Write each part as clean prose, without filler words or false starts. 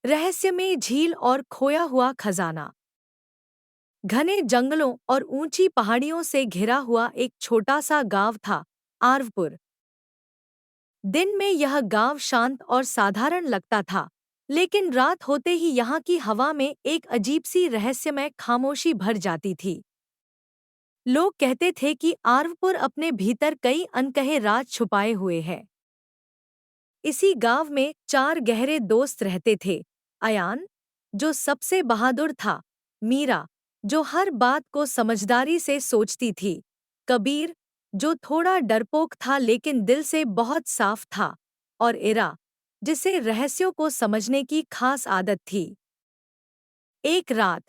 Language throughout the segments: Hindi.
रहस्यमयी झील और खोया हुआ खजाना। घने जंगलों और ऊंची पहाड़ियों से घिरा हुआ एक छोटा सा गांव था, आर्वपुर। दिन में यह गांव शांत और साधारण लगता था, लेकिन रात होते ही यहाँ की हवा में एक अजीब सी रहस्यमय खामोशी भर जाती थी। लोग कहते थे कि आर्वपुर अपने भीतर कई अनकहे राज छुपाए हुए है। इसी गांव में चार गहरे दोस्त रहते थे। अयान, जो सबसे बहादुर था। मीरा, जो हर बात को समझदारी से सोचती थी। कबीर, जो थोड़ा डरपोक था लेकिन दिल से बहुत साफ था। और इरा, जिसे रहस्यों को समझने की खास आदत थी। एक रात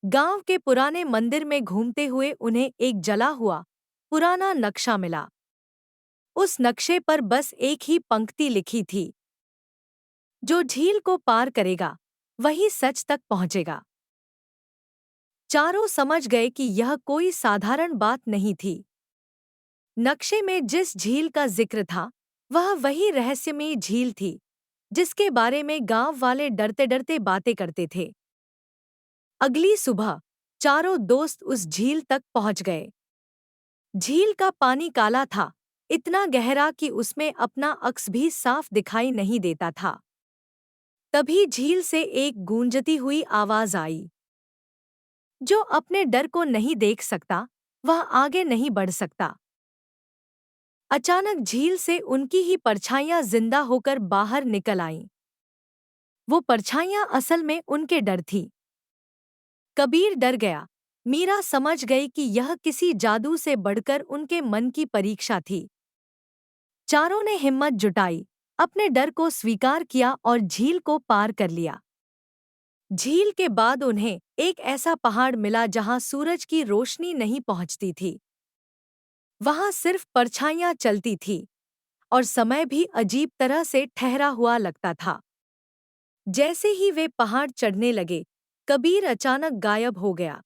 गांव के पुराने मंदिर में घूमते हुए उन्हें एक जला हुआ पुराना नक्शा मिला। उस नक्शे पर बस एक ही पंक्ति लिखी थी, जो झील को पार करेगा वही सच तक पहुंचेगा। चारों समझ गए कि यह कोई साधारण बात नहीं थी। नक्शे में जिस झील का जिक्र था, वह वही रहस्यमयी झील थी, जिसके बारे में गांव वाले डरते डरते बातें करते थे। अगली सुबह चारों दोस्त उस झील तक पहुंच गए। झील का पानी काला था, इतना गहरा कि उसमें अपना अक्स भी साफ दिखाई नहीं देता था। तभी झील से एक गूंजती हुई आवाज आई। जो अपने डर को नहीं देख सकता, वह आगे नहीं बढ़ सकता। अचानक झील से उनकी ही परछाइयां जिंदा होकर बाहर निकल आईं। वो परछाइयां असल में उनके डर थीं। कबीर डर गया। मीरा समझ गई कि यह किसी जादू से बढ़कर उनके मन की परीक्षा थी। चारों ने हिम्मत जुटाई, अपने डर को स्वीकार किया और झील को पार कर लिया। झील के बाद उन्हें एक ऐसा पहाड़ मिला जहां सूरज की रोशनी नहीं पहुंचती थी। वहां सिर्फ परछाइयां चलती थी और समय भी अजीब तरह से ठहरा हुआ लगता था। जैसे ही वे पहाड़ चढ़ने लगे, कबीर अचानक गायब हो गया।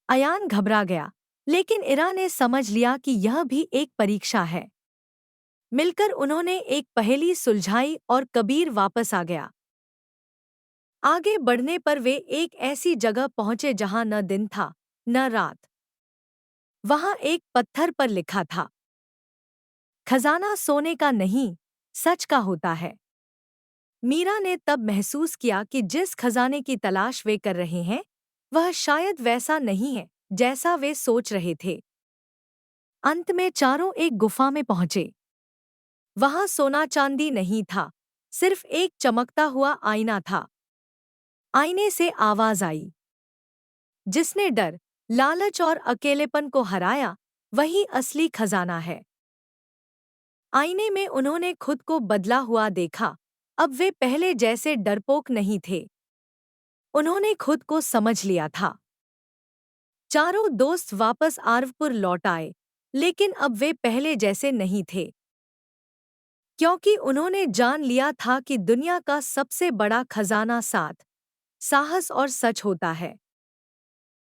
अयान घबरा गया, लेकिन इरा ने समझ लिया कि यह भी एक परीक्षा है। मिलकर उन्होंने एक पहेली सुलझाई और कबीर वापस आ गया। आगे बढ़ने पर वे एक ऐसी जगह पहुंचे जहां न दिन था न रात। वहां एक पत्थर पर लिखा था, खजाना सोने का नहीं, सच का होता है। मीरा ने तब महसूस किया कि जिस खजाने की तलाश वे कर रहे हैं, वह शायद वैसा नहीं है जैसा वे सोच रहे थे। अंत में चारों एक गुफा में पहुंचे। वहां सोना चांदी नहीं था, सिर्फ एक चमकता हुआ आईना था। आईने से आवाज आई, जिसने डर, लालच और अकेलेपन को हराया, वही असली खजाना है। आईने में उन्होंने खुद को बदला हुआ देखा। अब वे पहले जैसे डरपोक नहीं थे। उन्होंने खुद को समझ लिया था। चारों दोस्त वापस आर्वपुर लौट आए, लेकिन अब वे पहले जैसे नहीं थे, क्योंकि उन्होंने जान लिया था कि दुनिया का सबसे बड़ा खजाना साथ, साहस और सच होता है।